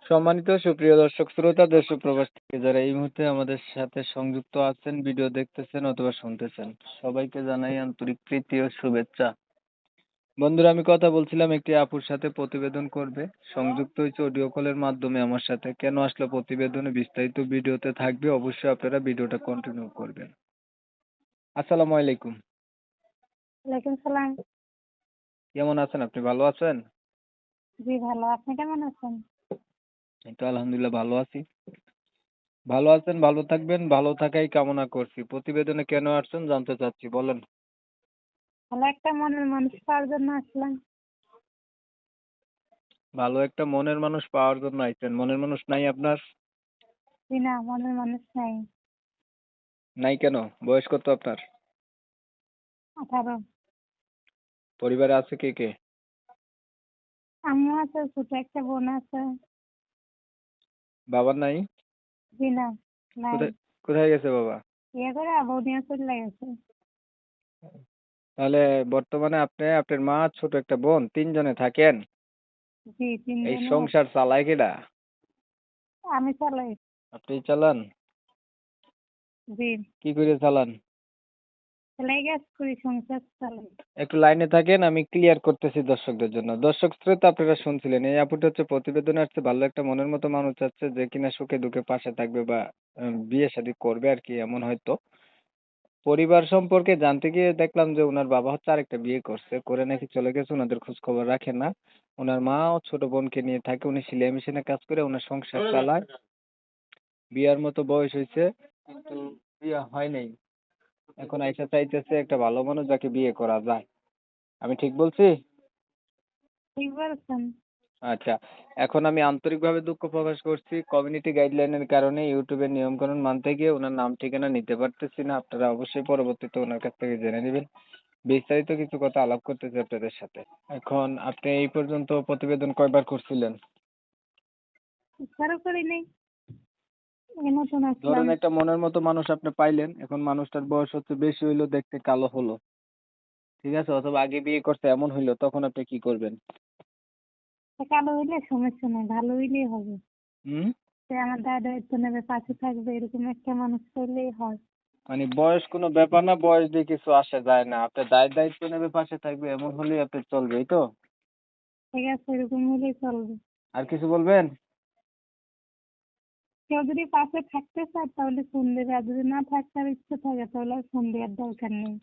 সম্মানিত সুপ্রিয় দর্শক শ্রোতা দেশ ও প্রবাস থেকে যারা এই মুহূর্তে আমাদের সাথে সংযুক্ত আছেন, ভিডিও দেখতেছেন অথবা শুনতেছেন, সবাইকে জানাই আন্তরিক প্রীতি ও শুভেচ্ছা। বন্ধুরা, আমি কথা বলছিলাম একটি আপুর সাথে প্রতিবেদন করবে, সংযুক্ত হয়েছে অডিও কলের মাধ্যমে আমার সাথে। কেন আসলো প্রতিবেদনে বিস্তারিত ভিডিওতে থাকবে, অবশ্যই আপনারা ভিডিওটা কন্টিনিউ করবেন। আসসালামু আলাইকুম। ওয়ালাইকুম সালাম। কেমন আছেন আপনি? ভালো আছেন? জি ভালো। আপনি কেমন আছেন? এই তো আলহামদুলিল্লাহ ভালো আছি। ভালো আছেন, ভালো থাকবেন, ভালো থাকাই কামনা করছি। প্রতিবেদনে কেন আসছেন জানতে চাচ্ছি, বলেন। ভালো একটা মনের মানুষ পাওয়ার জন্য আসলাম। ভালো একটা মনের মানুষ পাওয়ার জন্য আইছেন। মনের মানুষ নাই আপনার? জি না, মনের মানুষ নাই। নাই কেন? বয়স কত আপনার? 18। পরিবারে আছে কে কে? আম্মু আছে, ছোট একটা বোন আছে। বাবা নাই? জি না, নাই। কোথায় কোথায় গেছে বাবা? বিয়ে করে বৌনিয়া চলে গেছে। তাহলে বর্তমানে আপনি, আপনার মা, ছোট একটা বোন, তিনজনে থাকেন। জি এই তিনজনে। সংসার চালায় কেডা? আমি চালাই। আপনিই চালান? জি। কি করে চালান? সেলাই কাজ করি, সংসার চালাই। একটু লাইনে থাকেন, আমি ক্লিয়ার করতেছি দর্শকদের জন্য। দর্শক শ্রোতা, আপনারা শুনছিলেন এই আপুটা হচ্ছে প্রতিবেদনে আসছে, ভালো একটা মনের মতো মানুষ আছে যে কিনা সুখে দুঃখে পাশে থাকবে বা বিয়ে শাদী করবে আর কি, এমন হয়তো। পরিবার সম্পর্কে জানতে গিয়ে দেখলাম যে উনার বাবা হচ্ছে আরেকটা বিয়ে করছে, করে নাকি চলে গেছে, ওনাদের খোঁজ খবর রাখে না। ওনার মা ও ছোট বোনকে নিয়ে থাকে, উনি সেলাই মেশিনে কাজ করে ওনার সংসার চালায়। বিয়ার মতো বয়স হয়েছে কিন্তু বিয়ে হয় নাই। এখন আইসা চাইতেছে একটা ভালো মানুষ যাকে বিয়ে করা যায়। আমি ঠিক বলছি? ঠিক বলছেন। আচ্ছা, এখন আমি আন্তরিকভাবে দুঃখ প্রকাশ করছি, কমিউনিটি গাইডলাইনের কারণে ইউটিউবের নিয়মকানুন মানতে গিয়ে ওনার নাম ঠিকানা নিতে পারতেছি না। আপনারা অবশ্যই পরবর্তীতে ওনার কাছ থেকে জেনে নেবেন। বিস্তারিত কিছু কথা আলাপ করতেছি আপনাদের সাথে। এখন আপনি এই পর্যন্ত প্রতিবেদন কয়বার করছিলেন? ইচ্ছারও করি নাই, এই নতুন আসলাম। ধরেন একটা মনের মতো মানুষ আপনি পাইলেন, এখন মানুষটার বয়স হচ্ছে বেশি হইলো, দেখতে কালো হলো, ঠিক আছে, অথবা আগে বিয়ে করছে এমন হইলো, তখন আপনি কি করবেন? তা কালো হইলে সমস্যা নাই, ভালো হইলেই হবে। হুম? সে আমার দায়িত্ব নেবে, পাশে থাকবে, এরকম একটা মানুষ পেলেই হয়। মানে বয়স কোনো ব্যাপার না, বয়স দিয়ে কিছু আসে যায় না, আপনার দায়িত্ব নেবে, পাশে থাকবে, এমন হলেই আপনার চলবে, এই তো। ঠিক আছে, এরকম হলেই চলবে। আর কিছু বলবেন? কেউ যদি পাশে থাকতে চায় তাহলে ফোন দেবে, আর যদি না থাকার ইচ্ছে থাকে তাহলে আর ফোন দেওয়ার দরকার নেই।